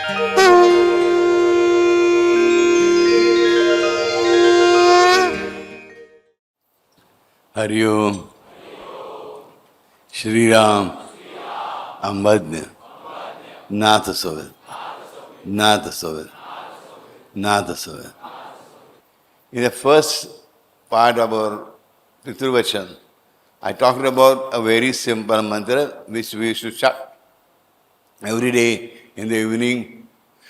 हरिओम श्री राम अम्बज्ञ नाथ सोवे नाथ सोवे नाथ सोवे. In the first part of our Pitruvachan, I talked about a very simple mantra which we should chant every day in the evening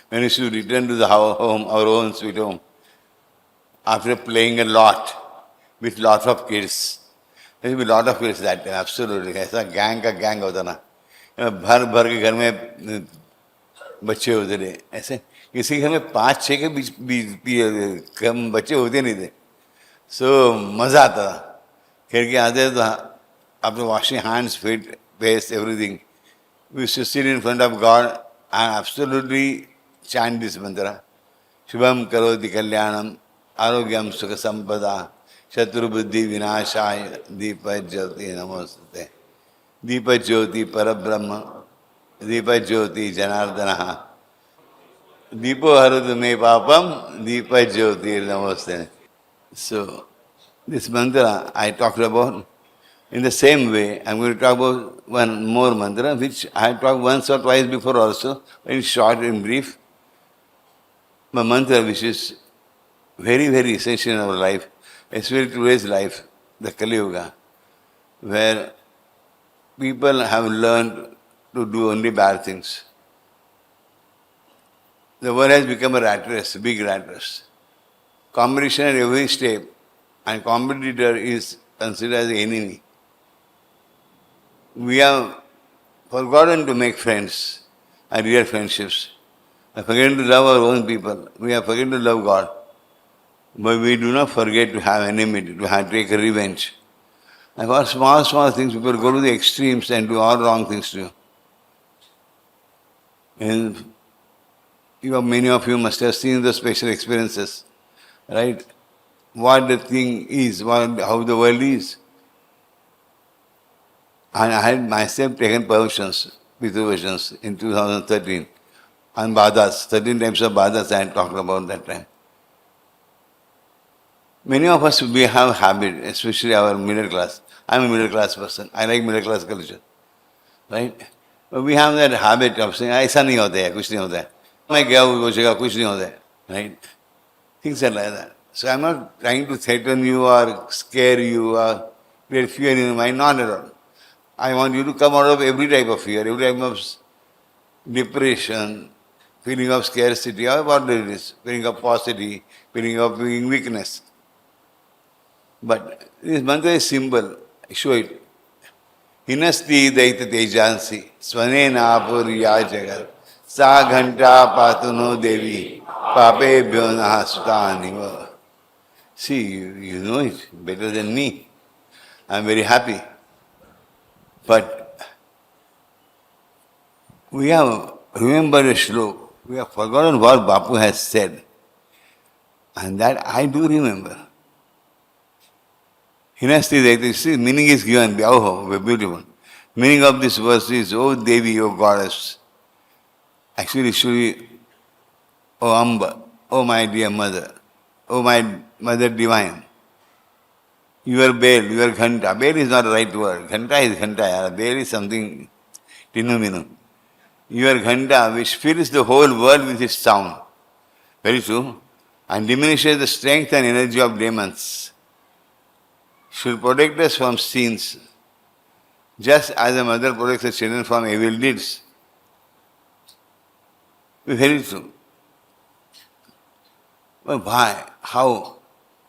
when we should return to the home, our own sweet home, after playing a lot with lots of kids. There will be a lot of kids that time, absolutely. ऐसा gang का gang होता ना, भर भर के घर में बच्चे होते थे. ऐसे किसी घर में 5-6 के बीच कम बच्चे होते नहीं थे. सो मज़ा आता था. खेल के आते तो after washing hands, feet, face, everything, we used to sit in front of God and absolutely chant this mantra. Shubham karoti kalyanam, arogyam sukha sampada, shatru buddhi vinashaya, deepa jyoti namostate. Deepa jyoti parabrahma, deepa jyoti janardana. Deepo haradu me papam, deepa jyoti namaste. So, this mantra I talked about. In the same way, I'm going to talk about one more mantra, which I have talked once or twice before also, in short, in brief. A mantra which is very, very essential in our life, especially today's life, the Kali Yuga, where people have learned to do only bad things. The world has become a rat race, big rat race. Competition at every step, and competitor is considered as the enemy. We have forgotten to make friends and real friendships. We have forgotten to love our own people. We have forgotten to love God. But we do not forget to have enmity, to take a revenge. And for small, small things, people go to the extremes and do all wrong things to you. And many of you must have seen the special experiences, right? What the thing is, how the world is. And I had myself taken perversions, Pitruvachans, in 2013 on Badhas, 13 types of Badhas I had talked about that time. Many of us, we have habit, especially our middle class. I'm a middle class person. I like middle class culture, right? But we have that habit of saying, ऐसा नहीं होता है, कुछ नहीं होता है. मैं गया वो जगह कुछ नहीं होता है, right? Things are like that. So I'm not trying to threaten you or scare you or create fear in your mind, not at all. I want you to come out of every type of fear, every type of depression, feeling of scarcity, or whatever it is, feeling of paucity, feeling of being weakness. But this mantra is simple. I show it. Hinasti daita tejansi, svanena apurya jagat, sa ghanta patuno devi, pape bhyona sutaniva. See, you know it better than me. I'm very happy. But we have remembered a slok. We have forgotten what Bapu has said. And that I do remember. Hinasti Daita, see, meaning is given. Oh, beautiful. Meaning of this verse is, oh Devi, oh Goddess. Actually, oh Amba, oh my dear mother, oh my mother divine. Your bell, your ghanta. Bell is not the right word. Ghanta is ghanta. Bell is something tinuminu. Your ghanta, which fills the whole world with its sound. Very true. And diminishes the strength and energy of demons. Should protect us from sins. Just as a mother protects her children from evil deeds. Very true. But why? How?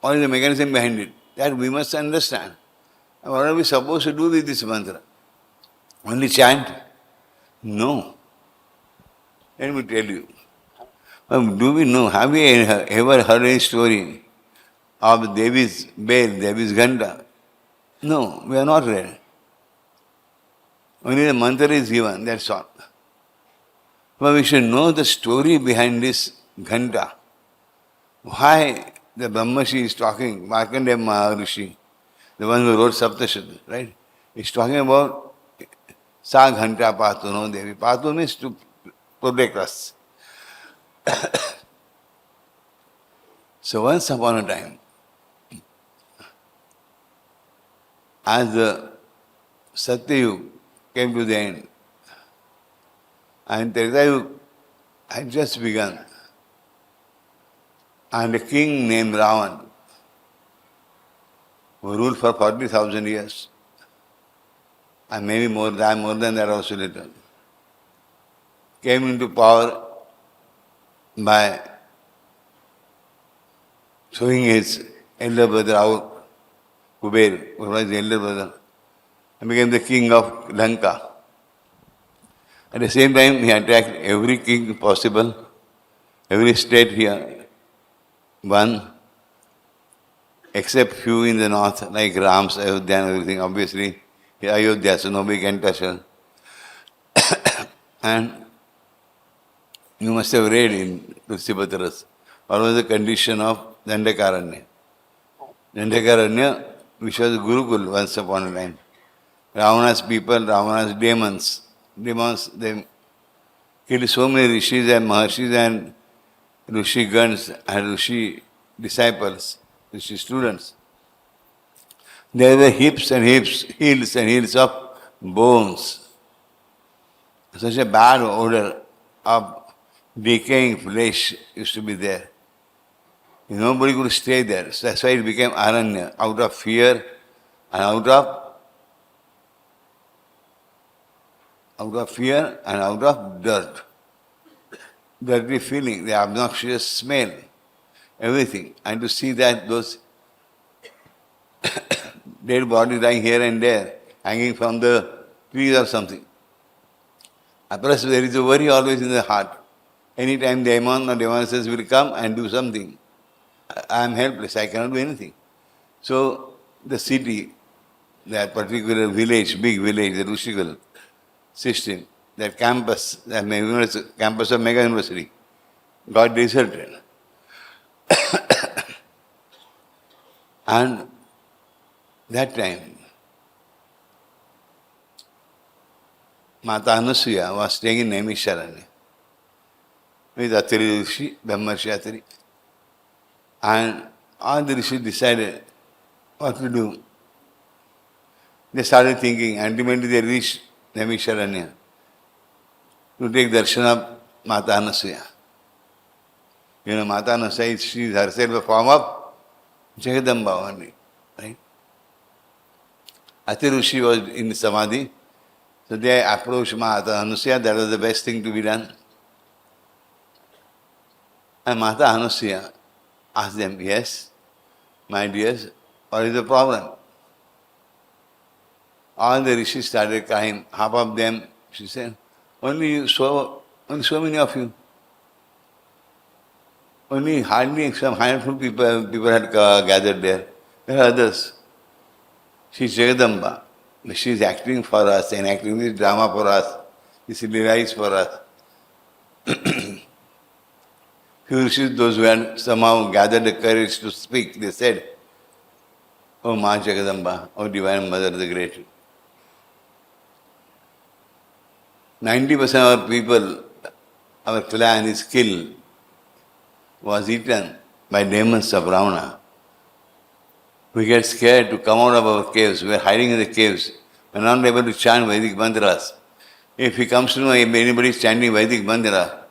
What is the mechanism behind it? That we must understand. And what are we supposed to do with this mantra? Only chant? No. Let me tell you. Do we know? Have we ever heard any story of Devi's bell, Devi's ghanta? No, we are not read. Only the mantra is given, that's all. But we should know the story behind this ghanta. Why the Brahmashi is talking, Markandeya Maharishi, the one who wrote Saptashati, right? He's talking about Sa Ghanta Patuno Devi. Patu means to protect us. So once upon a time, as the Satyayug came to the end, and Tretayug had just begun, and a king named Ravan, who ruled for 40,000 years, and maybe more than that also later, came into power by showing his elder brother out, Kuber, who was his elder brother, and became the king of Lanka. At the same time, he attacked every king possible, every state here, won, except few in the north, like Ram's, Ayodhya and everything. Obviously, Ayodhya, so nobody can touch her. And you must have read in Tulsipatras, what was the condition of Dandakaranya. Dandakaranya, which was Gurukul once upon a time. Ravana's people, Ravana's demons, they killed so many rishis and maharshis and rishigans and rishi disciples, rishi students. There were heaps and heaps, hills and hills of bones. Such a bad odor of decaying flesh used to be there. Nobody could stay there. So that's why it became Aranya, out of fear and out of dirt. Dirty feeling, the obnoxious smell, everything. And to see that those dead bodies lying here and there, hanging from the trees or something. Plus there is a worry always in the heart. Anytime demon or demonesses will come and do something. I am helpless, I cannot do anything. So the city, that particular village, big village, the Rushikal system, that campus, campus of Mega University, got deserted. And that time, Mata Anasuya was staying in Naimisharanya with Atari Rishi, Brahmarshi Atari. And all the Rishis decided what to do. They started thinking, ultimately they reached Naimisharanya to take darshan of Mata Anasuya. You know, Mata Anasuya, she is herself a form of Jagadamba only, right? Ati Rishi was in Samadhi, so they approached Mata Anasuya, that was the best thing to be done. And Mata Anasuya asked them, yes, my dears, what is the problem? All the rishis started crying, half of them, she said, only so many of you. Only hardly some handful people had gathered there. There are others. She is Jagadamba. She is acting for us, enacting this drama for us, this lyrics for us. Few rishis, those who had somehow gathered the courage to speak, they said, Oh Ma Jagadamba, oh Divine Mother the Great. 90% of our people, our clan is killed, was eaten by demons of Ravana. We get scared to come out of our caves. We are hiding in the caves. We are not able to chant Vedic mantras. If he comes to know if anybody is chanting Vedic mantra,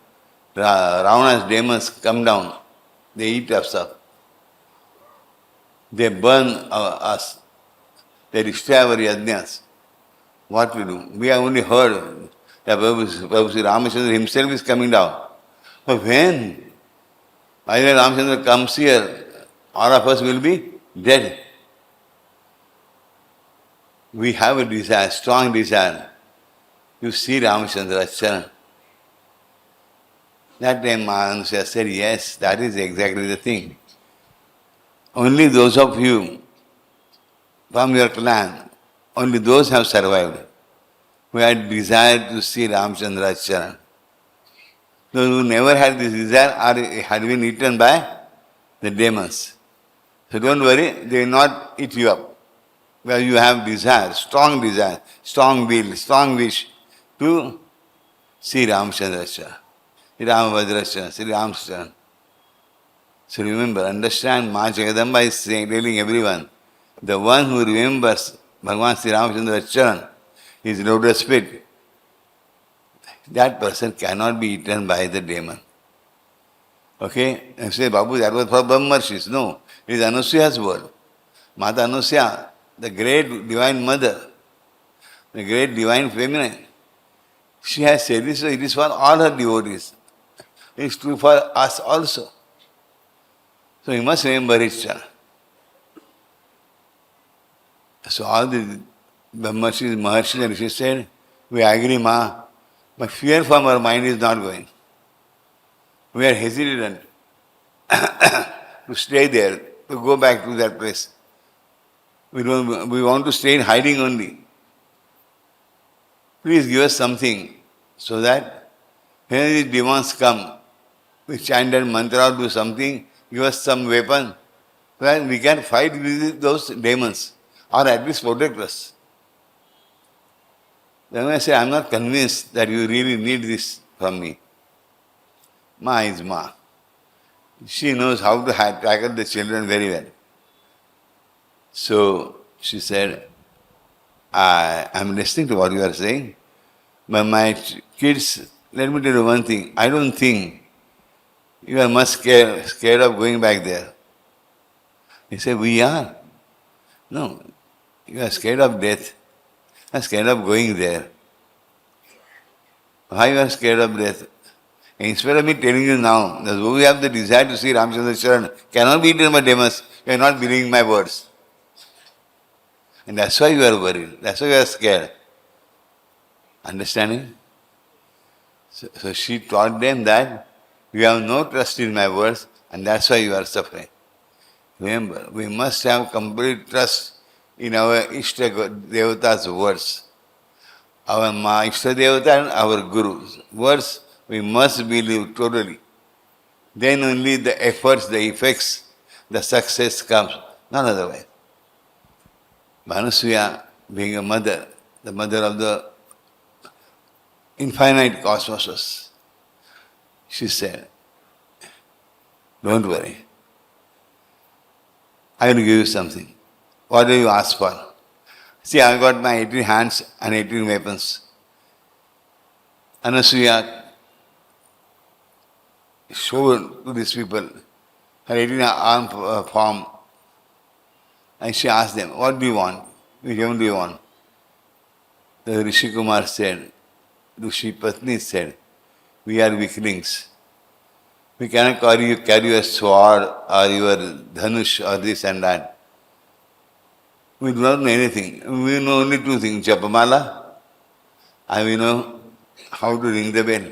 Ravana's demons come down. They eat us up. They burn us. They destroy our yajnas. What we do? We have only heard that Prabhu Sri Ramachandra himself is coming down. But when either Ramachandra comes here, all of us will be dead. We have a desire, strong desire, to see Ramachandra's charan. That time Mahanusya said, yes, that is exactly the thing. Only those of you from your clan, only those have survived who had desired to see Ramachandra's charan. Those who never had this desire had been eaten by the demons. So don't worry, they will not eat you up. Because you have desire, strong will, strong wish to see Ramachandra's charan. Ramabhadrascha, Sri Ramcharan. So remember, understand, Ma Jagadamba is saying, telling everyone, the one who remembers Bhagavan Sri Ramachandra Charan, his lotus feet, that person cannot be eaten by the demon. Okay? And say, Babu, that was for Brahmarshis. No, it is Anusuya's word. Mata Anusuya, the great divine mother, the great divine feminine, she has said this, so it is for all her devotees. It is true for us also. So you must remember it, sir. So all the Brahmarshis, Maharshis and Rishis said, we agree, Ma, but fear from our mind is not going. We are hesitant to stay there, to go back to that place. We want to stay in hiding only. Please give us something so that when these demons come, we chant that mantra or do something, give us some weapon, so that we can fight with those demons, or at least protect us. Then I say, I am not convinced that you really need this from me. Ma is Ma. She knows how to tackle the children very well. So she said, I am listening to what you are saying, but my kids, let me tell you one thing, I don't think you are much scared of going back there. He said, we are. No, you are scared of death. You are scared of going there. Why you are scared of death? Instead of me telling you now, that who have the desire to see Ramchandra Charan cannot be eaten by demons, you are not believing my words. And that's why you are worried. That's why you are scared. Understanding? So she taught them that you have no trust in my words, and that's why you are suffering. Remember, we must have complete trust in our Ishta Devata's words. Our Ishta Devata and our Guru's words, we must believe totally. Then only the efforts, the effects, the success comes, none otherwise. Bhanusuya, being a mother, the mother of the infinite cosmos, she said, don't worry. I will give you something. What do you ask for? See, I got my 18 hands and 18 weapons. Anasuya showed to these people her 18 arm form, and she asked them, what do you want? Which one do you want? The Rishi Kumar said, Rishi Patni said, we are weaklings. We cannot carry a sword or your dhanush or this and that. We do not know anything. We know only two things, Japamala, and we know how to ring the bell.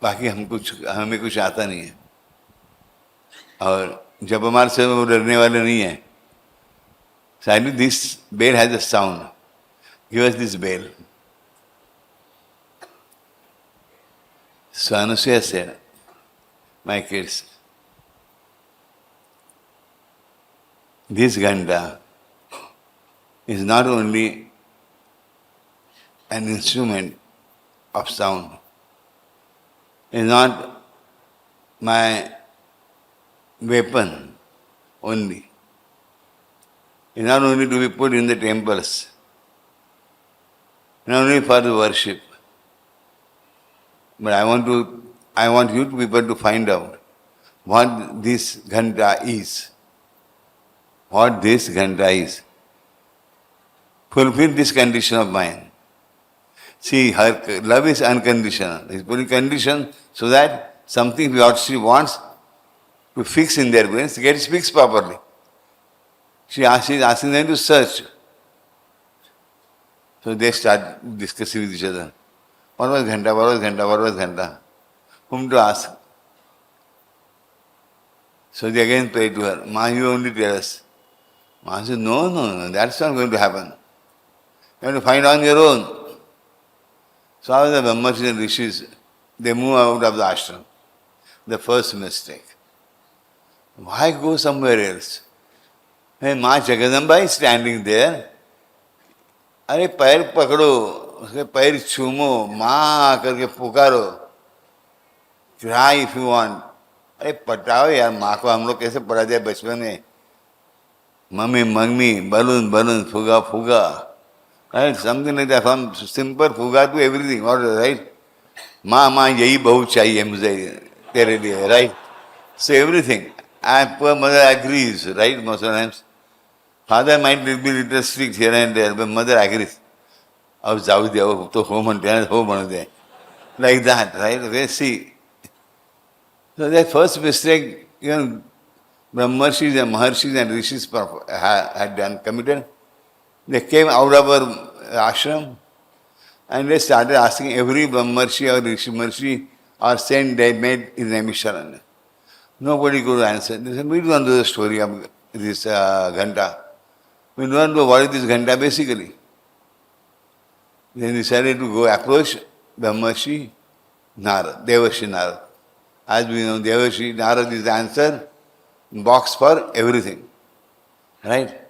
बाकी हमें कुछ आता नहीं है. और जपमाल से वो डरने वाले नहीं है. So I knew this bell has a sound. Give us this bell. So Anusuya said, my kids, this Ganda is not only an instrument of sound, it is not my weapon only. It is not only to be put in the temples, not only for the worship, but I want you people to find out what this Ghanta is. What this Ghanta is. Fulfill this condition of mine. See, her love is unconditional. It's putting condition so that something what she wants to fix in their brains gets fixed properly. She is asking them to search. So they start discussing with each other. What was Ghanta? What was Ghanta? What was Ghanta? Whom to ask? So they again pray to her, Ma, you only tell us. Ma said, no, that's not going to happen. You have to find on your own. So how the Brahmarshis and Rishis, they move out of the ashram. The first mistake. Why go somewhere else? When Ma Jagadamba is standing there, अरे पैर पकड़ो उसके पैर चूमो, माँ करके पुकारो, cry if you want. अरे पटाओ यार माँ को, हम लोग कैसे पढ़ाते हैं बचपन में, मम्मी मम्मी, बलून बलून, फुगा फुगा, right, something like that, from simple फुगा टू एवरीथिंग, और राइट, माँ माँ यही बहुत चाहिए मुझे तेरे लिए, right, so everything, and poor mother agrees, right, most of the times. Father might be little strict here and there, but mother agrees. अब जाऊ दे, तो हो म्हणते हो म्हणू दे, like that, right? Okay, see. So that first mistake, Brahmarshis and Maharshis and Rishis had done, committed. They came out of our ashram and they started asking every Brahmarshi or Rishi Marshi or saint they made in Naimisharan. Nobody could answer. They said, we don't know the story of this Ghanta. We don't know what is this Ghanta basically. They decided to go approach Brahmarshi Narad, Devarshi Narad. As we know, Devarshi Narad is the answer box for everything. Right?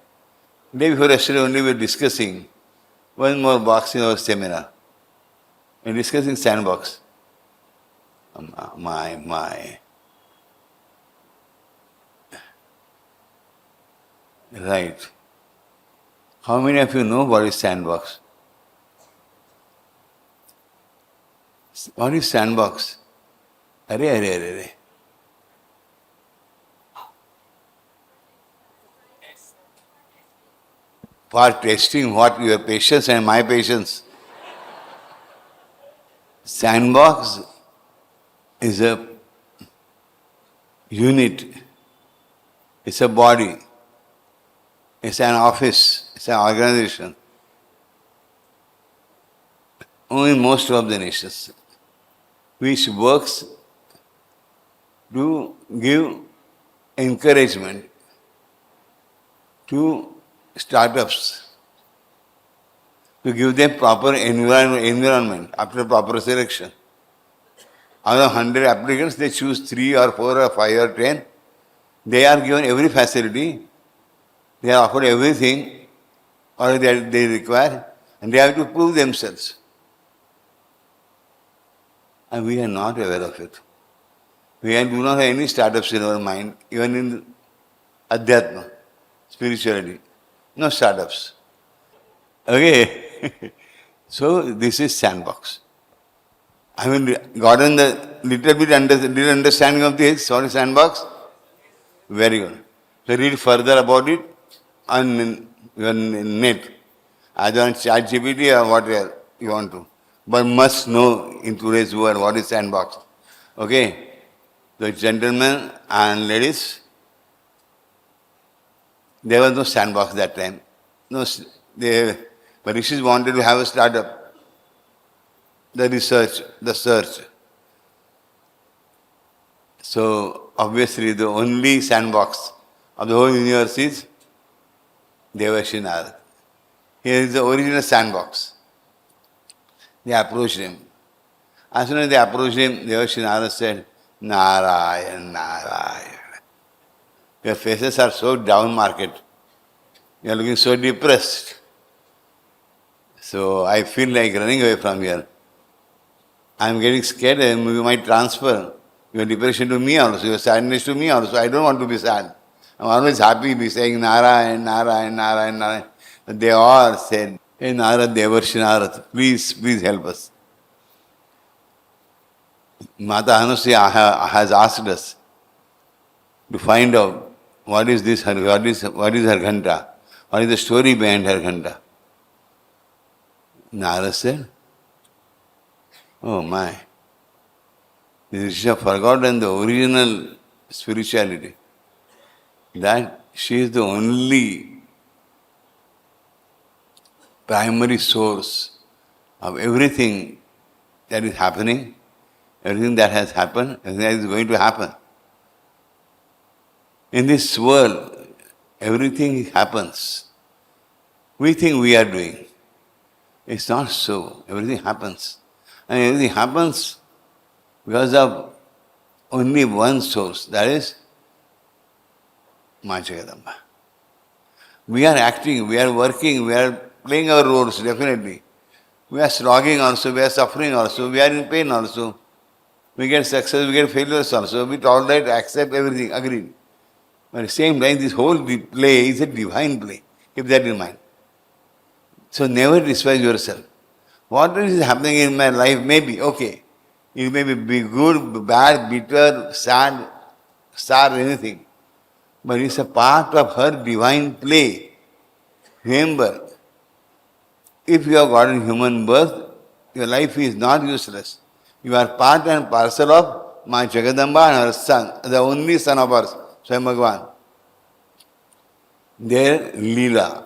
Day before yesterday only we were discussing one more box in our seminar. We were discussing sandbox. My. Right. How many of you know what is sandbox? What is sandbox? Arey. For testing what your patience and my patience. Sandbox is a unit. It's a body. It's an office. It's an organization. In most of the nations, which works to give encouragement to startups, to give them proper environment after proper selection. Out of 100 applicants, they choose 3 or 4 or 5 or 10. They are given every facility, they are offered everything or they require, and they have to prove themselves. And we are not aware of it. We do not have any startups in our mind, even in Adhyatma, spirituality. No startups. Okay? So this is sandbox. I mean, gotten the little bit understanding of this, what is sandbox? Very good. So read further about it on your net, either on ChatGPT or whatever you want to. But must know in today's world what is sandbox. Okay? The gentlemen and ladies, there was no sandbox that time. No, but Rishis wanted to have a startup. The research, the search. So obviously the only sandbox of the whole universe is Devarshi Narad. Here is the original sandbox. They approached him. As soon as they approached him, Devarshi Narad said, Narayan. Your faces are so down market. You are looking so depressed. So I feel like running away from here. I am getting scared and you might transfer your depression to me also, your sadness to me also. I don't want to be sad. I'm always happy to be saying Narayan. But they all said, hey Narad, Devarshi Narad, please help us. Mata Anusya has asked us to find out what is her Ghanta, what is the story behind her Ghanta. Narad said, oh my, the Rishi have forgotten the original spirituality, that she is the only primary source of everything that is happening, everything that has happened, everything that is going to happen. In this world, everything happens. We think we are doing. It's not so. Everything happens. And everything happens because of only one source, that is Maa Jagadamba. We are acting, we are working, we are playing our roles, definitely. We are slogging also, we are suffering also, we are in pain also. We get success, we get failures also. We tolerate, accept everything, agree. But at the same time, this whole play is a divine play. Keep that in mind. So never despise yourself. What is happening in my life may be okay. It may be good, bad, bitter, sad, anything. But it's a part of her divine play. Remember, if you have got a human birth, your life is not useless. You are part and parcel of my Jagadamba and her son, the only son of ours, Swayam Bhagavan. Their Leela.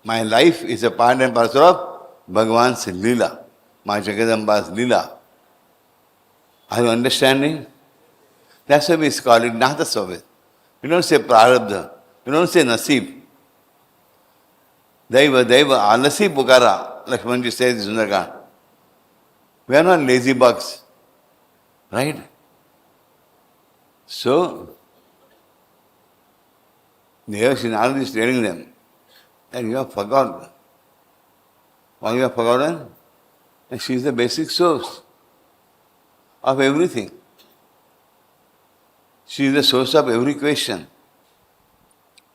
My life is a part and parcel of Bhagavan's Leela, my Jagadamba's Leela. Are you understanding? That's why we call it Nata Sovet. We don't say Prarabdha. We don't say Nasib. Daiva, Alasi Pukara, Lakshmanji says in Sundarkand. We are not lazy bugs. Right? So, Devashi Narada is telling them that you have forgotten. Why you have forgotten? And she is the basic source of everything. She is the source of every question.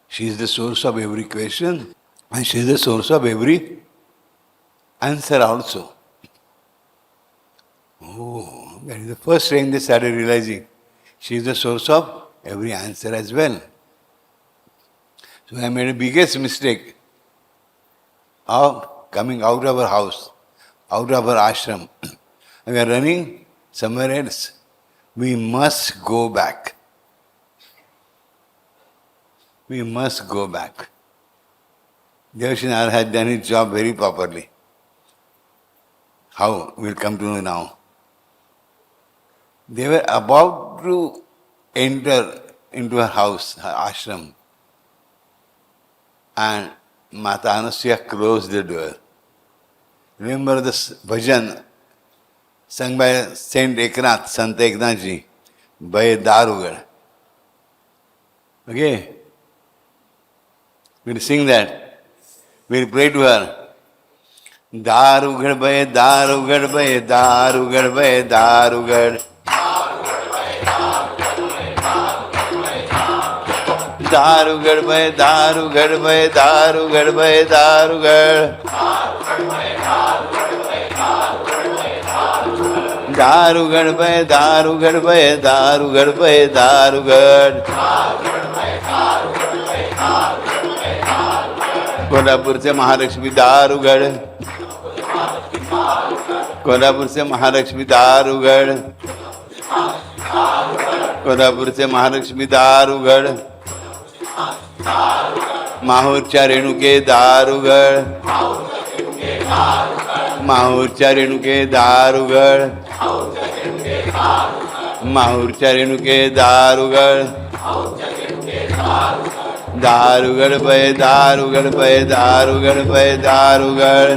She is the source of every question and she is the source of every answer also. Oh, that is the first thing they started realizing. She is the source of every answer as well. So I made a biggest mistake of coming out of our house, out of our ashram. We are running somewhere else. We must go back. We must go back. Devashi Narada had done his job very properly. How? We'll come to know now. They were about to enter into her house, her ashram. And Mata Anusya closed the door. Remember this bhajan sung by Saint Eknath, Sant Eknath ji, by Darugar. Okay? We'll sing that. We'll pray to her. Darugar by Darugar by Darugar by Darugar. Darugar by Darugar by Darugar by Darugar. Darugar by Darugar by Darugar by Darugar. Kolhapur से महालक्ष्मी दारुगढ़. कोल्हापुर से महालक्ष्मी दारुगढ़. कोल्हापुर से महालक्ष्मी दारुगढ़. माहूरच्या रेणुके दारुगढ़. माहूरच्या रेणुके दारुगढ़. माहूरच्या रेणुके दारुगढ़. दारुगढ़ पे दारुगढ़ पे दारुगढ़ पे दारुगढ़.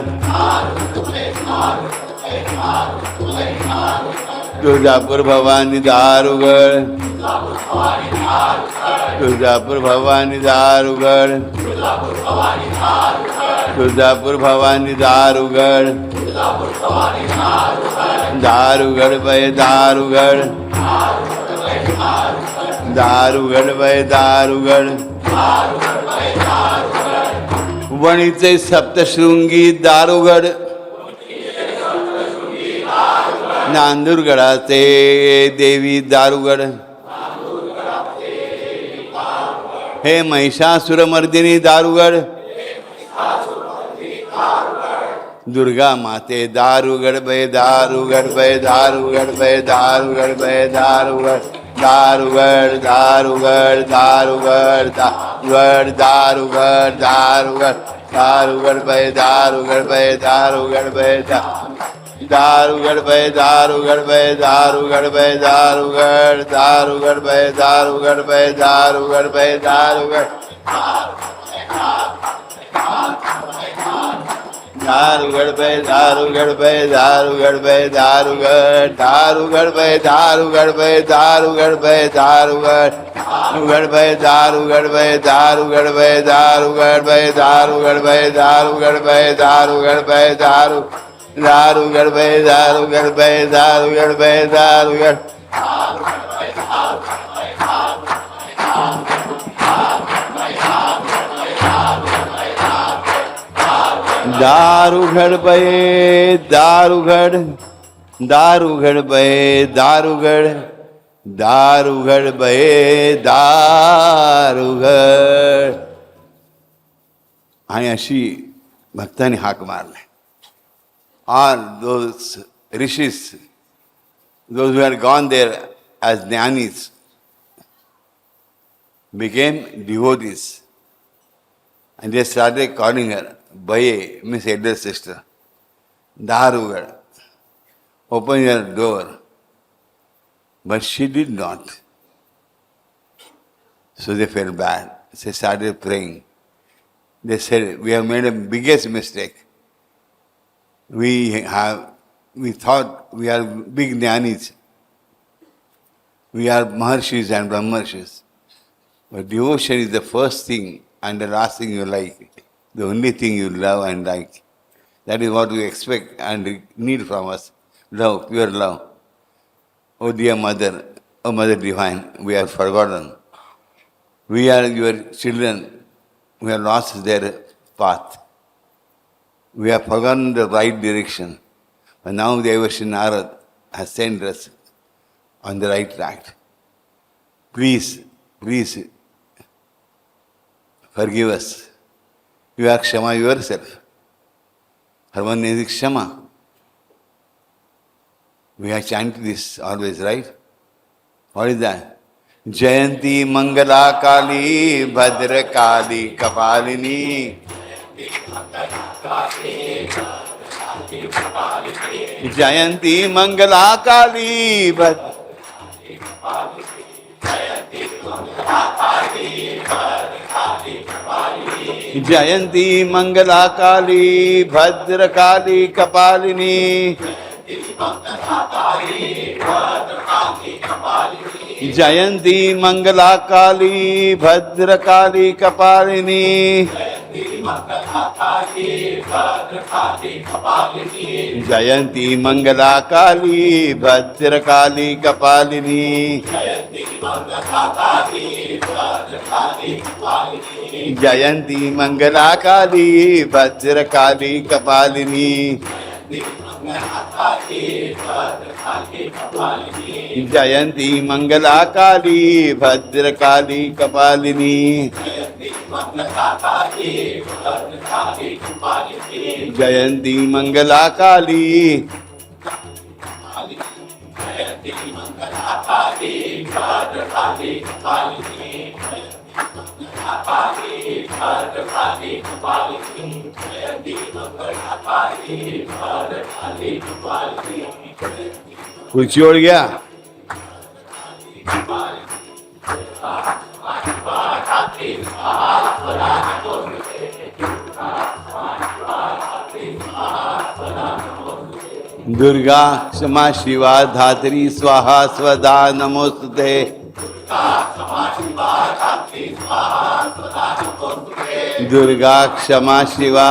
तुळजापुर भवानी दारुगढ़. तुळजापुर भवानी दारुगढ़. तुळजापुर भवानी दारुगढ़. दारुगढ़ पे दारुगढ़. दारुगढ़ पे दारुगढ़. वणीचे सप्तशृंगी दारुगढ़. नांदुरगडाचे देवी दारुगढ़. हे महिषासुरमर्दिनी दारुगढ़. दुर्गा माते दारुगढ़ पे दारुगढ़ पे दारुगढ़ पे दारुगढ़ पे दारुगढ़. दारुगढ़ दारुगढ़ दारुगढ़ दारुगढ़ दारुगढ़ दारुगढ़. दारुगढ़ पे दारुगढ़ पे दारुगढ़ पे दारुगढ़ पे दारुगढ़ पे दारुगढ़ पे दारुगढ़. दारुगढ़ पे दारुगढ़ पे दारुगढ़ पे दारुगढ़. दारुगढ़ पे दारुगढ़ पे दारुगढ़ पे दारुगढ़. दारुगढ़ पे दारुगढ़ पे दारुगढ़ पे दारुगढ़. दारुगढ़ पे दारुगढ़ पे दारुगढ़ पे दारुगढ़ पे दारुगढ़ पे दारुगढ़ पे दारुगढ़ पे दारु. दारुगढ़ भय दारुगढ़ भय दारुगढ़ भय दारुगढ़ दारुगढ़ भय दारुगढ़ दारुगढ़ भय दारुगढ़ दारुगढ़ भय दारुगढ़. आणि अशी भक्तांनी हाक मारली. All those rishis, those who had gone there as jnanis, became devotees. And they started calling her Baye, means elder sister. Darugar, open your door. But she did not. So they felt bad. They started praying. They said, we have made a biggest mistake. We thought we are big jnanis. We are maharshis and brahmarshis. But devotion is the first thing and the last thing you like. The only thing you love and like. That is what we expect and need from us. Love, pure love. Oh dear Mother, oh Mother Divine, we are forgotten. We are your children. We have lost their path. We have forgotten the right direction. But now the Devarshi Narad has sent us on the right track. Please, please forgive us. You are Kshama yourself. Her one name is Kshama. We have chanted this always, right? What is that? Jayanti Mangala Kali Bhadra Kali Kapalini. Jayanti Mangala Kali Bhadra Jayanti Mangala Kali Bhadra Kali Kapalini. Jayanti Mangala Kali Bhadra Kali Kapalini. Jayanti Mangala Kali Bhadra Kali Kapalini. Jayanti Mangala Kali Bhadra Kali Kapalini. Jayanti Mangala Kali Bhadra Kali Kapalini. Jayanti Mangala Kali. कुछ जोड़ गया. दुर्गा क्षमा शिवा धात्री स्वाहा स्वधा नमोस्तुते. दुर्गा क्षमा शिवा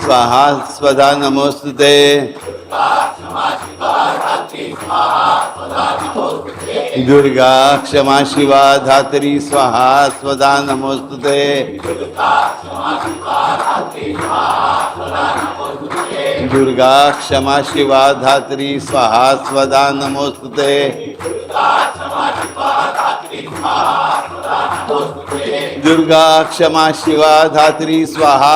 स्वाहा स्वधा नमोस्तुते. दुर्गा क्षमा शिवा धात्री स्वाहा स्वधा नमोस्तुते. दुर्गा क्षमा शिवा धात्री स्वाहा स्वधा नमोस्तुते. दुर्गा क्षमा शिवा धात्री स्वाहा स्वधा नमोस्तुते. दुर्गा क्षमा शिवा धात्री स्वाहा स्वधा नमोस्तुते.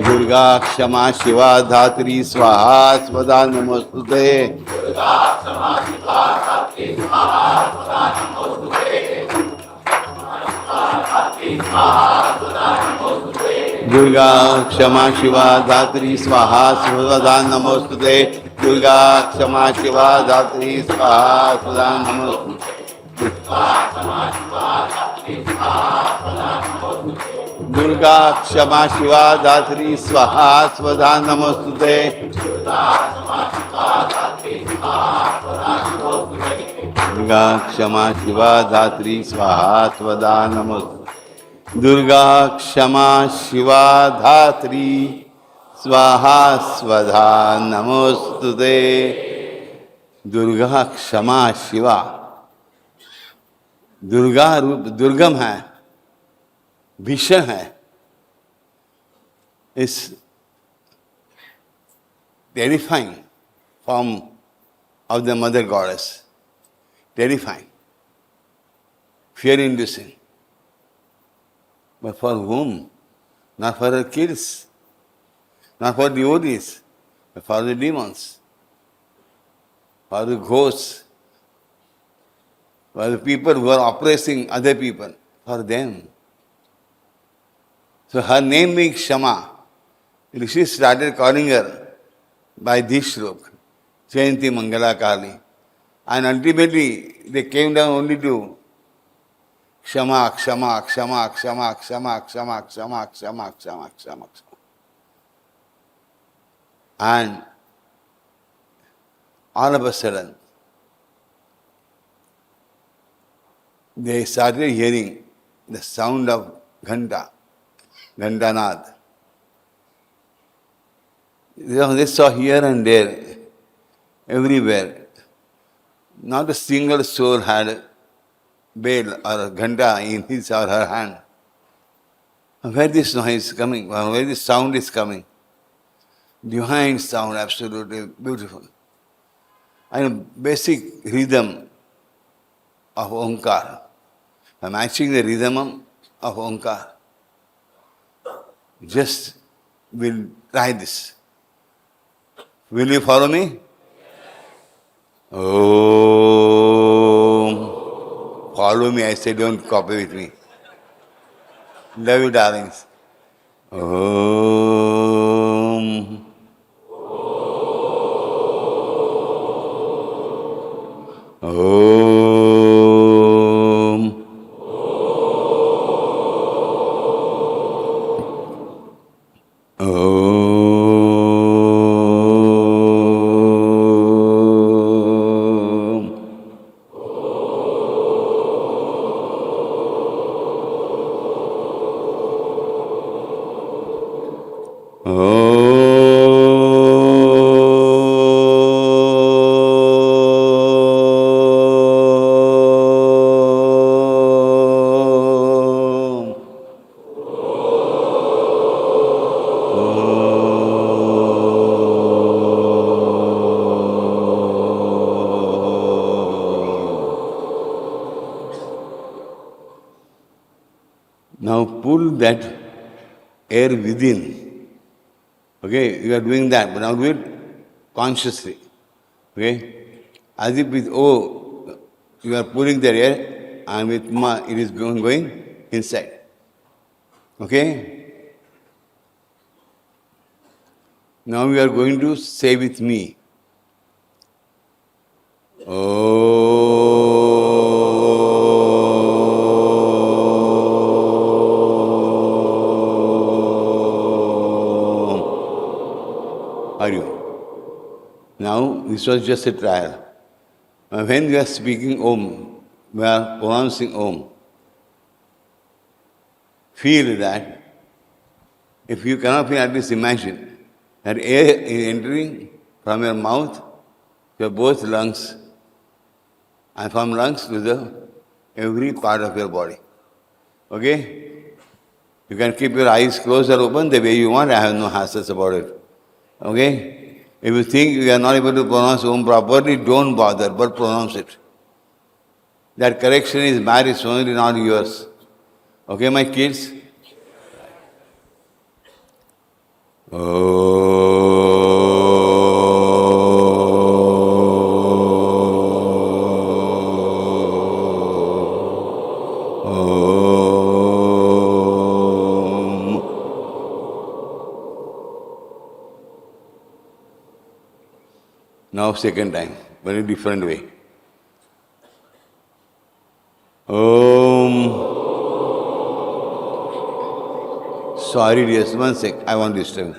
दुर्गा क्षमा शिवा धात्री स्वाहा स्वधा नमोस्तुते. दुर्गा क्षमा शिवा धात्री स्वाहा स्वधा नमोस्तुते. दुर्गा क्षमा शिवा धात्री स्वाहा स्वधा नमोस्तुते. दुर्गा क्षमा शिवा धात्री स्वाहा स्वधा नमोस्तुते। दुर्गा क्षमा शिवा धात्री स्वाहा स्वधा नमोस्तुते। दुर्गा क्षमा शिवा धात्री स्वाहा स्वधा नमोस्तुते। दुर्गा क्षमा शिवा, दुर्गा रूप दुर्गम है, भीषण है। इस terrifying form of the mother goddess, terrifying, fear inducing. But for whom? Not for her kids, not for devotees, but for the demons, for the ghosts, for the people who are oppressing other people, for them. So her name being Shama, Rishi started calling her by this shloka, Jayanti Mangala Kali. And ultimately they came down only to Kshama, Kshama, Kshama, Kshama, Kshama, Kshama, Kshama, Kshama, Kshama, Kshama. And all of a sudden, they started hearing the sound of Ghanta, Ghantanad. They saw here and there, everywhere. Not a single soul had bell or a ghanta in his or her hand. Where this noise is coming, where this sound is coming? Divine sound, absolutely beautiful. And basic rhythm of Omkar. I'm matching the rhythm of Omkar. Just we'll try this. Will you follow me? Om. Follow me, I say, don't copy with me. Love you, darlings. Om. Om. Om. Now pull that air within. Okay, you are doing that, but now do it consciously. Okay? As if with O, you are pulling that air, and with Ma, it is going inside. Okay? Now we are going to say with me. Are you? Now, this was just a trial. When we are speaking Om, we are pronouncing Om. Feel that if you cannot feel, at least imagine that air is entering from your mouth to both lungs, and from lungs to the every part of your body. Okay? You can keep your eyes closed or open the way you want. I have no hassles about it. Okay? If you think you are not able to pronounce Om properly, don't bother, but pronounce it. That correction is my responsibility, not yours. Okay, my kids? Now second time, very different way. Om. Sorry, dear. One sec. I want to disturb.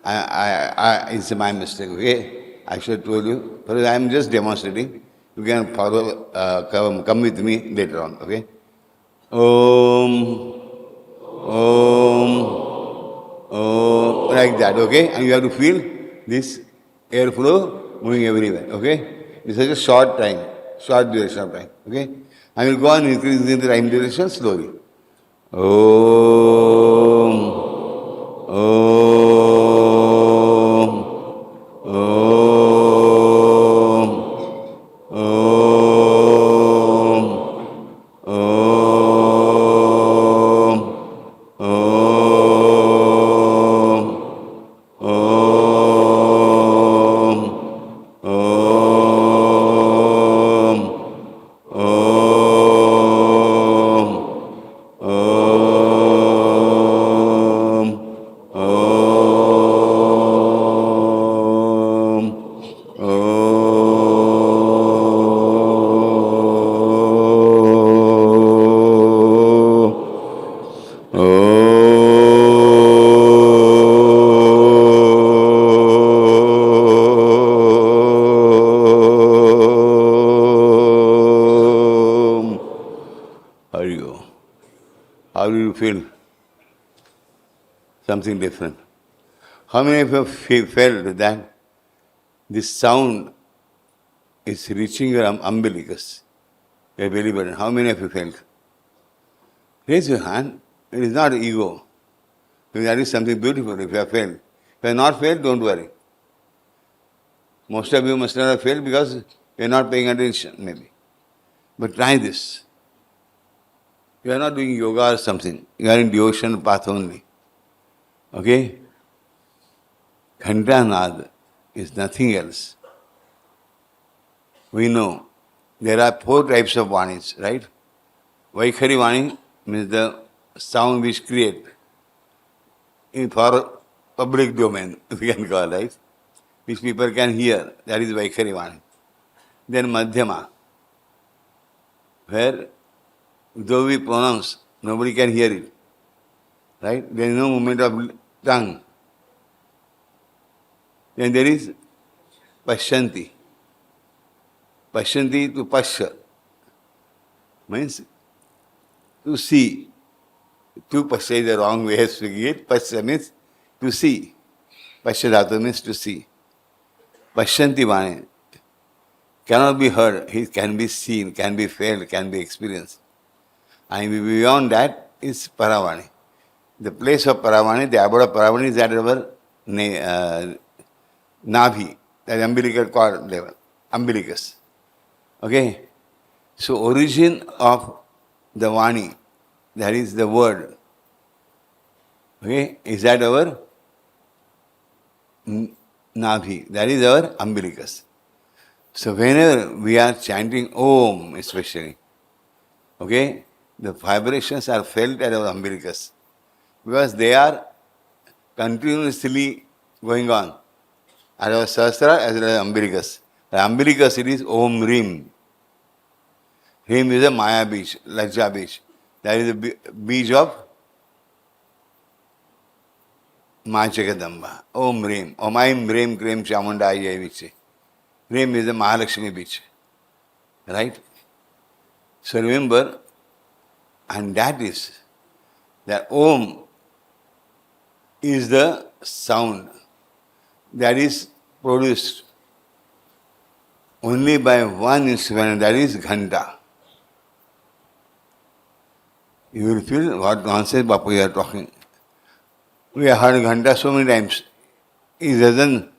It's my mistake. Okay, I should have told you. But I am just demonstrating. You can follow. Come with me later on. Okay. Om, Om, Om, like that. Okay, and you have to feel this airflow moving everywhere. Okay, this is a short time, short duration of time. Okay, I will go on increasing the time duration slowly. Om, Om, Om, Om, Om, Om, Om, Om, Om, Om, Om, Om. How do you go? How do you feel? Something different. How many of you have felt that this sound is reaching your umbilicus, your belly button? How many of you felt? Raise your hand. It is not ego. That is something beautiful if you have failed. If you have not failed, don't worry. Most of you must not have failed because you are not paying attention, maybe. But try this. You are not doing yoga or something. You are in devotional path only. Okay? Ghantanad is nothing else. We know there are 4 types of vanis, right? Vaikhari Vani means the sound which create for public domain, we can call, right? Which people can hear. That is Vaikhari Vani. Then Madhyama, where though we pronounce, nobody can hear it. Right? There is no movement of tongue. Then there is Pashyanti. Pashyanti to Pashya means to see. To Pashya is the wrong way of speaking it. Pashya means to see. Pashya dhatu means to see. Pashyanti Vani cannot be heard. It can be seen, can be felt, can be experienced. And beyond that is Paravani. The place of Paravani, the abode of Paravani is at our Nabhi, that umbilical cord level, umbilicus. Okay? So origin of the Vani, that is the word, okay, is at our Nabhi, that is our umbilicus. So whenever we are chanting Om especially, okay, the vibrations are felt at our umbilicus because they are continuously going on at our Sahasrara as well as umbilicus. The umbilicus it is Om Rim. Rim is a Maya beach, Lajja beach. That is the beach of Ma Jagadamba. Om Rim. Om Aim Rim Krim Chamunda Ayya Viche. Rim is the Mahalakshmi beach. Right? So remember, and that is that Om is the sound that is produced only by one instrument, that is Ghanta. You will feel what nonsense Bapu you are talking. We have heard Ghanta so many times. It doesn't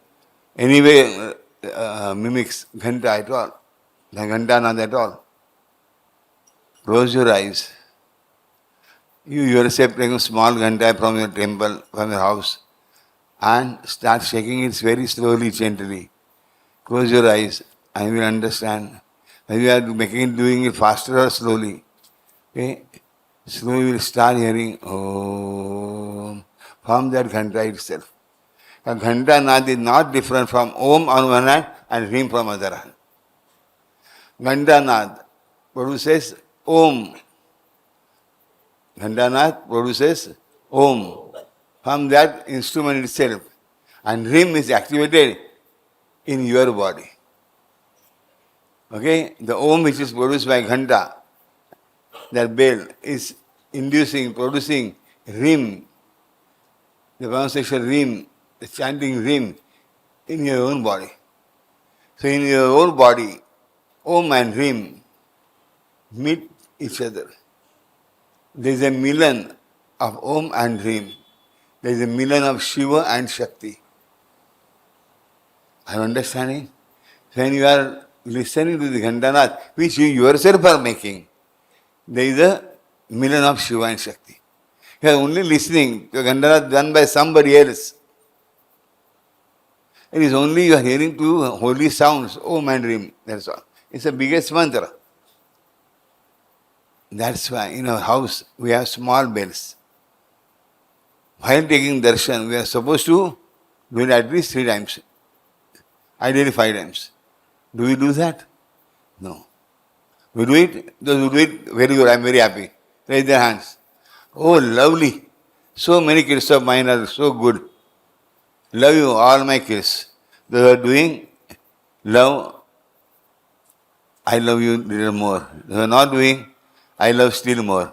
anyway mimics Ghanta at all. The Ghanta not at all. Close your eyes. You yourself take a small Ghanta from your temple, from your house, and start shaking it very slowly, gently. Close your eyes and you will understand. Whether you are doing it faster or slowly. Okay? Slowly you will start hearing Om from that Ghanta itself. A Ghanta Naad is not different from Om on one hand and Rim from other hand. Ghanta Naad produces Om. Ghanta Naad produces Om, from that instrument itself. And Rim is activated in your body. Okay? The Om which is produced by Ghanta, that bell, is producing Rim, the pronunciation Rim, the chanting Rim in your own body. So in your own body, Om and Rim meet each other. There is a milan of Om and Rim. There is a milan of Shiva and Shakti. Are you understanding? When you are listening to the Ghandanath, which you yourself are making, there is a milan of Shiva and Shakti. You are only listening to a Ghandanath done by somebody else. It is only you are hearing two holy sounds, Om and Rim. That's all. It's the biggest mantra. That's why in our house we have small bells. While taking darshan, we are supposed to do it at least 3 times, ideally 5 times. Do we do that? No. We do it, those who do it, very good, I am very happy. Raise their hands. Oh, lovely. So many kids of mine are so good. Love you, all my kids. Those who are doing, love, I love you little more. Those who are not doing, I love still more.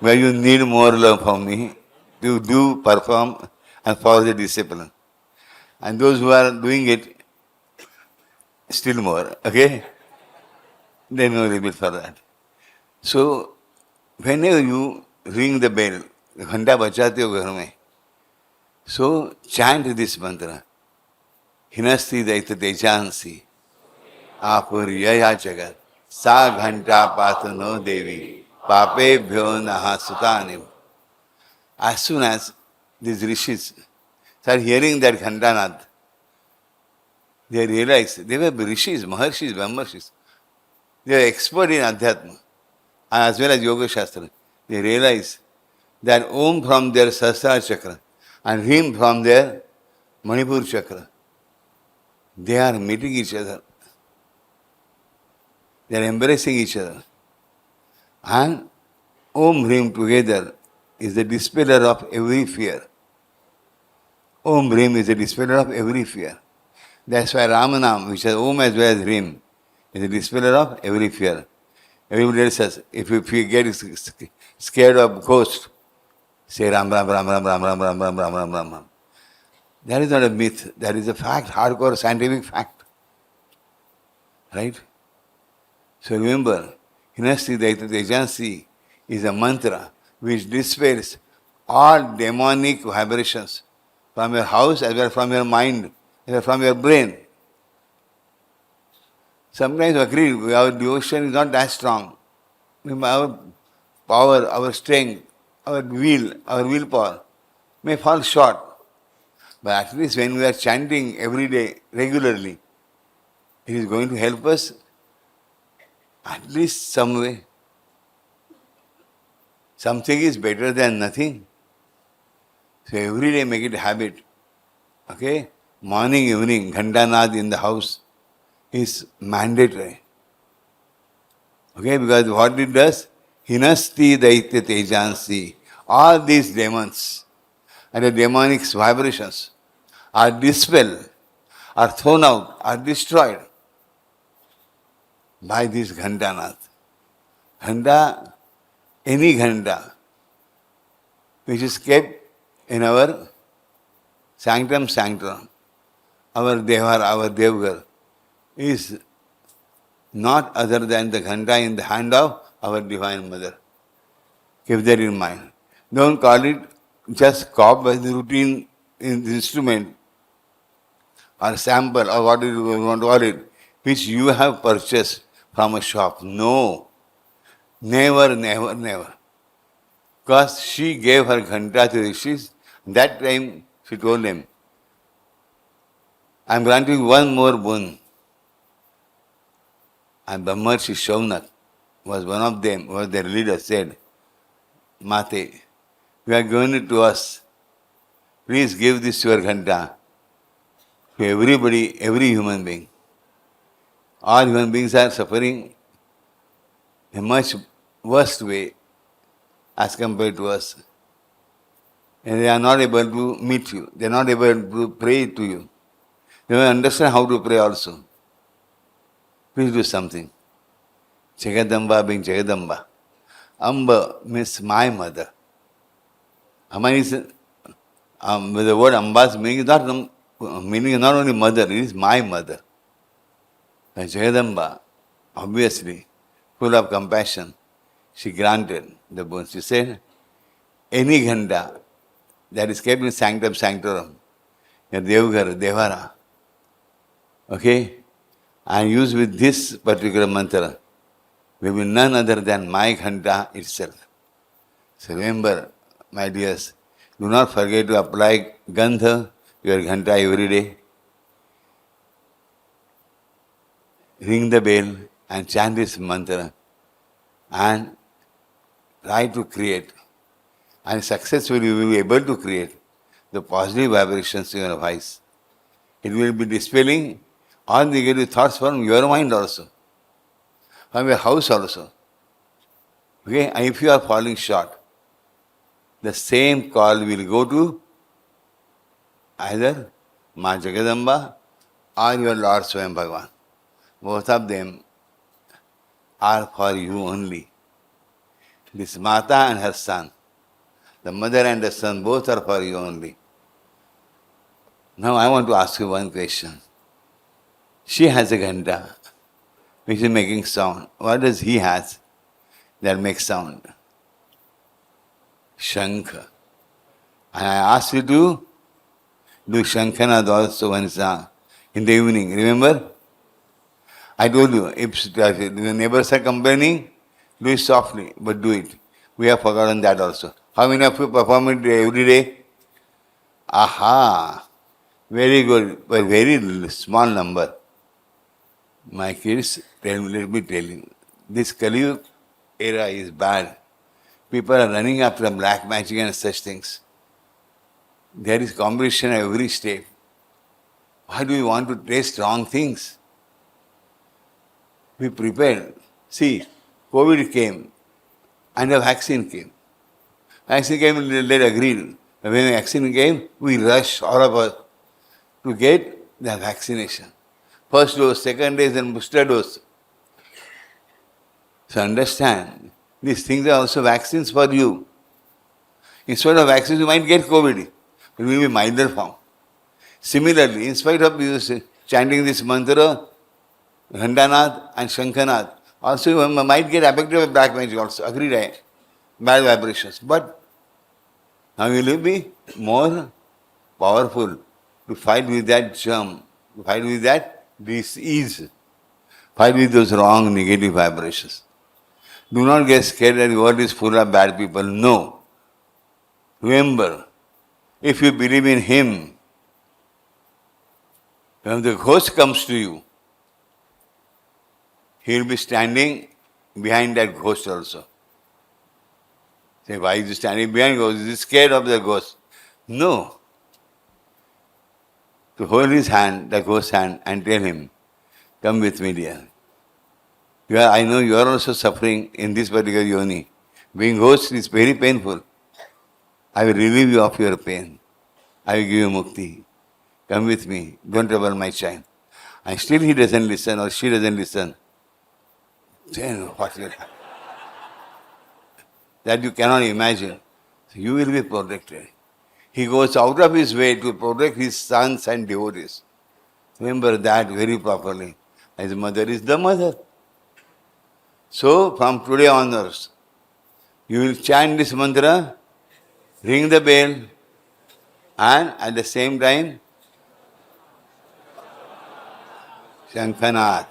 Where you need more love from me to do, perform, and follow the discipline. And those who are doing it, still more. Okay? They know the bill for that. So, whenever you ring the bell, घंटा बजाते हो घर में, so chant this mantra. हिनस्ति दैत्य तेजांसी आपुर्यया जगत सा घंटा पातनो देवी पापेभ्यो नहा सुतानिम. As soon as these rishis start hearing that Ghandanath, they realize they were rishis, maharshis, brahmarshis. They are expert in Adhyatma as well as Yoga Shastra. They realize that Om from their Sahasrara chakra and Hrim from their Manipur chakra, they are meeting each other. They are embracing each other. And Om Hrim together is the dispeller of every fear. Om Hrim is the dispeller of every fear. That's why Ramanam, which has Om as well as Hrim, is the dispeller of every fear. Everybody else says, if you get scared of ghost, say Ram Ram Ram Ram Ram Ram Ram Ram Ram Ram Ram Ram. That is not a myth, that is a fact, hardcore scientific fact. Right? So remember, Hinasti Daita Tejansi is a mantra which dispels all demonic vibrations from your house as well as from your mind, as well as from your brain. Sometimes agree, our devotion is not that strong. Our power, our strength, our willpower may fall short. But at least when we are chanting every day, regularly, it is going to help us at least some way. Something is better than nothing. So every day make it a habit. Okay? Morning, evening, Ghandanath in the house is mandatory. Okay? Because what it does? Hinasti Daitya Tejansi. All these demons and the demonic vibrations are dispelled, are thrown out, are destroyed by this Ghandanath. Ghanta, any Ghanta, which is kept in our sanctum sanctum, our Devar, our Devgar, is not other than the Ghanta in the hand of our Divine Mother. Keep that in mind. Don't call it just cop as the routine instrument or sample or what you want to call it, which you have purchased from a shop. No. Never, never, never. Because she gave her Ghanta to Rishis. That time she told them, I am granting one more boon. And Brahmarshi Shaunak was one of them, was their leader, said, Mate, you are giving it to us. Please give this your Ghanta to everybody, every human being. All human beings are suffering a much worse way as compared to us. and they are not able to meet you. They are not able to pray to you. They don't understand how to pray also. Please do something. Jagadamba being Jagadamba. Amba means my mother. Amma is the word Amba's meaning is not only mother, it is my mother. And Jagadamba, obviously, full of compassion, she granted the boon. She said, any ghanta that is kept in sanctum sanctorum, a Devgar, Devara, okay, and used with this particular mantra, will be none other than my ghanta itself. So remember, my dears, do not forget to apply gandha to your ghanta every day. Ring the bell and chant this mantra and try to create. And successfully you will be able to create the positive vibrations in your voice. It will be dispelling all negative thoughts from your mind also, from your house also. Okay? And if you are falling short, the same call will go to either Ma Jagadamba or your Lord Swayam Bhagavan. Both of them are for you only. This Mata and her son, the mother and the son, both are for you only. Now I want to ask you one question. She has a ghanta which is making sound. What does he has that makes sound? Shankha. And I asked you to do Shankhana also once in the evening. Remember? I told you, if the neighbors are complaining, do it softly, but do it. We have forgotten that also. How many of you perform it every day? Aha! Very good, but very small number. My kids, let me tell you, this Kali era is bad. People are running after black magic and such things. There is competition at every step. Why do you want to taste wrong things? Be prepared. See, COVID came and the vaccine came. Vaccine came, let agreed. When the vaccine came, we rushed all of us to get the vaccination. First dose, second dose, and booster dose. So understand, these things are also vaccines for you. Instead of vaccines, you might get COVID. It will be milder form. Similarly, in spite of you chanting this mantra, Ghandanath and Shankhanath, also you might get affected by black magic also. Agreed, right? Bad vibrations. But now you will be more powerful to fight with that germ, to fight with that disease, fight with those wrong negative vibrations. Do not get scared that the world is full of bad people. No. Remember, if you believe in Him, when the ghost comes to you, He will be standing behind that ghost also. Say, why is he standing behind ghost? Is he scared of the ghost? No. To hold his hand, the ghost's hand, and tell him, come with me, dear. I know you are also suffering in this particular yoni. Being ghost is very painful. I will relieve you of your pain. I will give you mukti. Come with me. Don't trouble my child. And still he doesn't listen or she doesn't listen. Then what will happen? That you cannot imagine. So you will be protected. He goes out of his way to protect his sons and devotees. Remember that very properly. His mother is the mother. So from today onwards, you will chant this mantra, ring the bell, and at the same time, Shankhanath.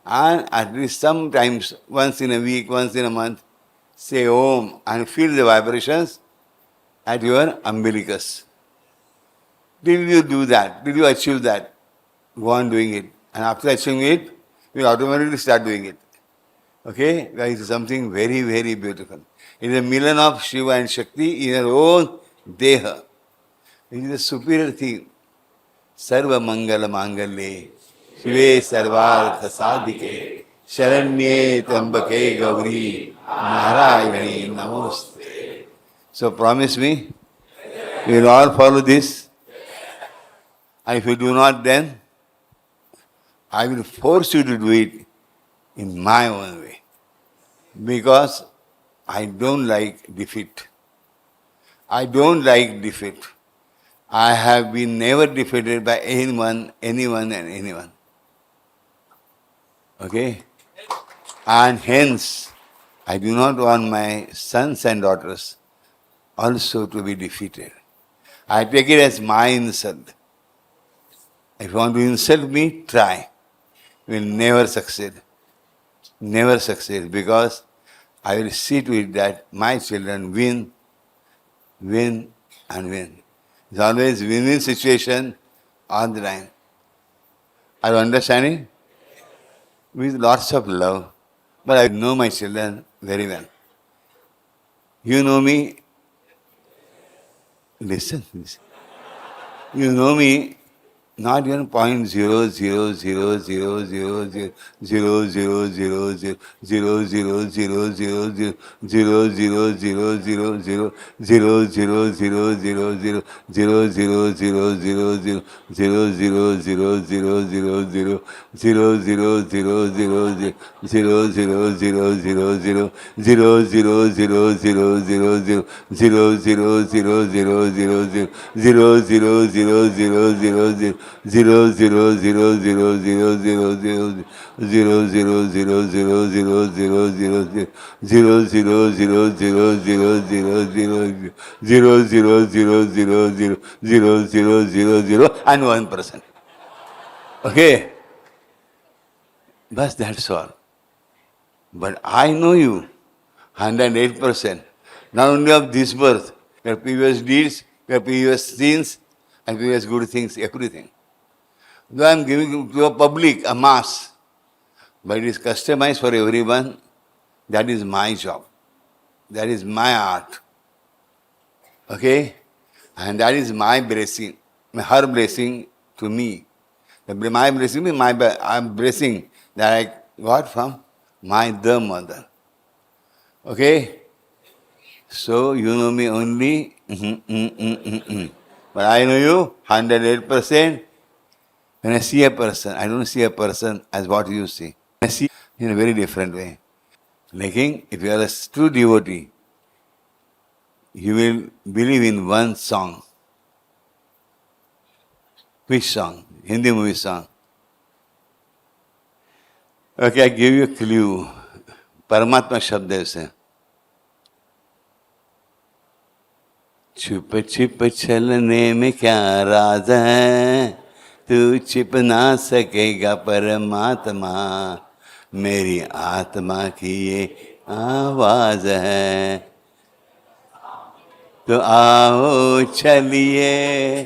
And at least sometimes, once in a week, once in a month, say Om and feel the vibrations at your umbilicus. Did you do that? Did you achieve that? Go on doing it. And after achieving it, you will automatically start doing it. Okay? That is something very, very beautiful. It is a milan of Shiva and Shakti in your own Deha. It is a superior thing. Sarva Mangala Mangalye Shive Sarvartha Sadhike Sharanye Tambake Gauri Narayani Namoste. So promise me, You will all follow this? And if you do not, then I will force you to do it in my own way. Because I don't like defeat. I don't like defeat. I have been never defeated by anyone and anyone. Okay? And hence, I do not want my sons and daughters also to be defeated. I take it as my insult. If you want to insult me, try. You will never succeed. Never succeed, because I will see to it that my children win, and win. It's always win-win situation on the line. Are you understanding? With lots of love. But I know my children very well. You know me. Listen. You know me. Not even 0.000000000000000000000000000000000000000000000000000000000000000000000000000000000000000000000000000000000000000000000000000000000000000000000000000000000000000000000000000000000000000000000000000000000000000000000000000000000000000000000000000000000000000000000000000000000000000000000000000000000000000000000000000000000000000000000000000000000000000000000000000000000000000000000000and 1%. Okay? But that's all. But I know you 108%. Not only of this birth, your previous deeds, your previous sins, and previous good things, everything. Though I am giving to a public, a mass, but it is customized for everyone, that is my job. That is my art. Okay? And that is my blessing, her blessing to me. My blessing is my blessing that I got from the mother. Okay? So you know me only, but I know you 108%. When I see a person, I don't see a person as what you see. I see in a very different way. Like, if you are a true devotee, you will believe in one song. Which song? Hindi movie song. Okay, I give you a clue. Paramatma शब्द है उसे. छुप छिप चलने में क्या राज है, तू छिप ना सकेगा परमात्मा, मेरी आत्मा की ये आवाज है. तो आओ चलिए,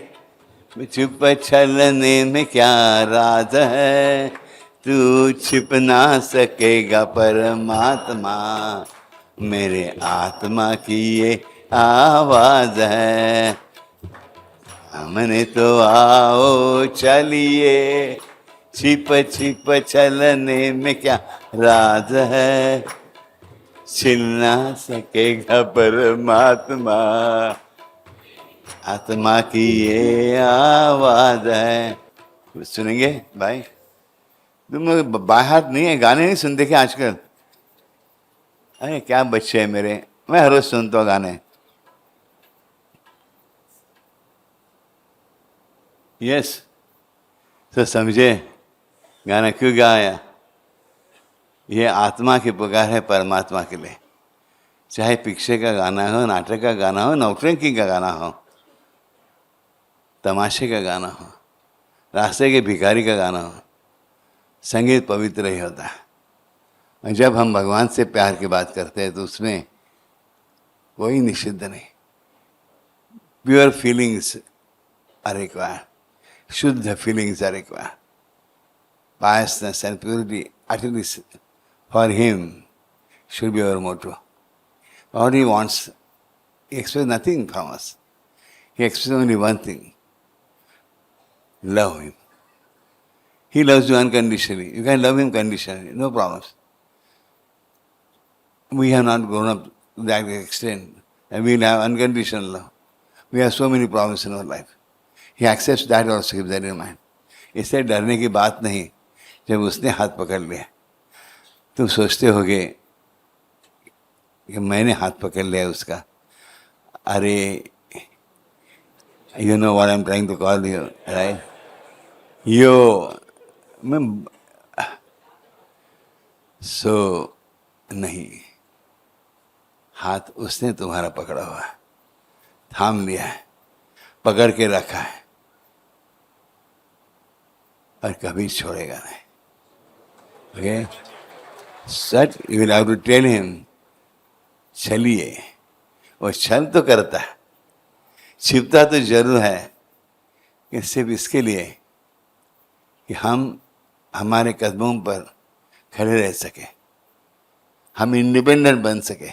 छुप चलने में क्या राज है, तू छिप ना सकेगा परमात्मा, मेरे आत्मा की ये आवाज है. हमने तो आओ चलिए, छिप छिप चलने में क्या राज है, छिल ना सकेगा परमात्मा, आत्मा की ये आवाज है. सुनेंगे भाई? तुम बाहर नहीं है, गाने नहीं सुनते क्या आजकल? अरे क्या बच्चे हैं मेरे, मैं हर रोज सुनता हूँ गाने. यस, तो समझे गाना क्यों गाया? ये आत्मा की पुकार है परमात्मा के लिए. चाहे पिक्चर का गाना हो, नाटक का गाना हो, नौटंकी का गाना हो, तमाशे का गाना हो, रास्ते के भिखारी का गाना हो, संगीत पवित्र ही होता है. और जब हम भगवान से प्यार की बात करते हैं तो उसमें कोई निषिद्ध नहीं. Pure feelings are required. शुद्ध feelings are required. Piousness and purity, at least for him, should be our motto. All he wants, he expects nothing from us. He expects only one thing: love him. He loves you unconditionally. You can love him conditionally, no problems. We have not grown up to that extent, and we will have unconditional love. We have so many problems in our life. He accepts that also, keep that in mind. इससे डरने की बात नहीं. जब उसने हाथ पकड़ लिया, तुम सोचते होगे कि मैंने हाथ पकड़ लिया उसका. अरे, you know what I'm trying to call you, right? मैं सो नहीं, हाथ उसने तुम्हारा पकड़ा हुआ है, थाम लिया है, पकड़ के रखा है और कभी छोड़ेगा नहीं. Okay? Such you will have to tell him, चलिए. वो छल तो करता है, छिपता तो जरूर है, कि सिर्फ इसके लिए कि हम हमारे कदमों पर खड़े रह सके, हम इंडिपेंडेंट बन सके,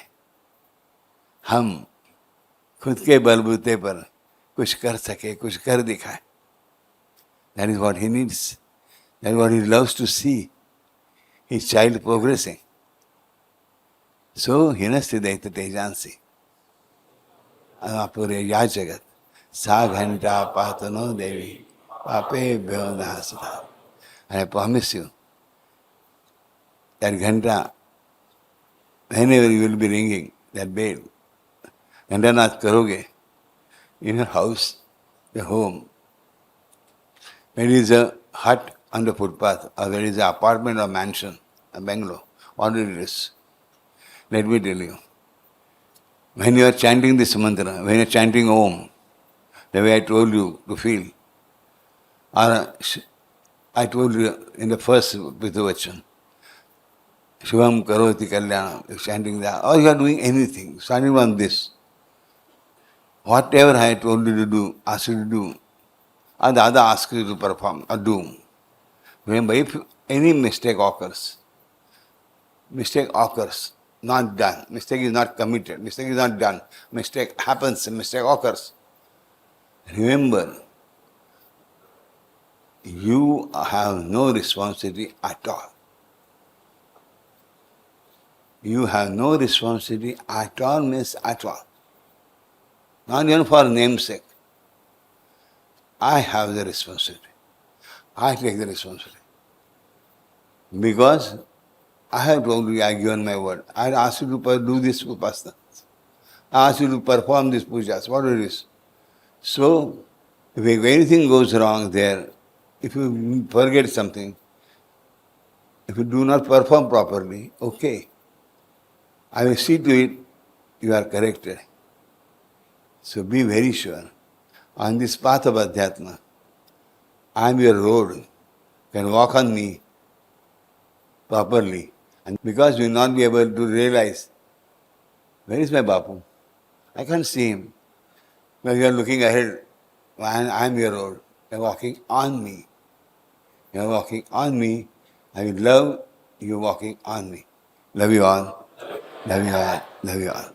हम खुद के बलबूते पर कुछ कर सके, कुछ कर दिखाए. That is what he needs. That is what he loves to see. His child progressing. So, हिनस्थिदैत तेजांसी. पूरे या जगत सा घंटा पातनो देवी पापे भ्योनासुता. And I promise you that घंटा, whenever you will be ringing that bell, घंटानाद करोगे, in your house, your home, there is a hut on the footpath, or there is an apartment or mansion, a bungalow, whatever it is. Let me tell you, when you are chanting this mantra, when you are chanting Om, the way I told you to feel, or I told you in the first Pituvachan, Shivam Karoti Kalyanam, chanting that, or you are doing anything, starting on this, whatever I told you to do, asked you to do, or the other asks you to perform or do. Remember, if any mistake occurs, not done, mistake is not committed, mistake is not done, mistake happens, mistake occurs. Remember, you have no responsibility at all. You have no responsibility at all means at all. Not even for namesake. I have the responsibility. I take the responsibility. Because I have told you, I have given my word. I asked you to do this upasana. I asked you to perform this pujas, whatever it is. So, if anything goes wrong there, if you forget something, if you do not perform properly, okay. I will see to it, you are corrected. So be very sure. On this path of Adhyatma, I am your road. You can walk on me properly. And because you will not be able to realize, where is my Bapu? I can't see him. When you are looking ahead, I am your road. You are walking on me. You are walking on me. I will love you walking on me. Love you all. Love you all. Love you all.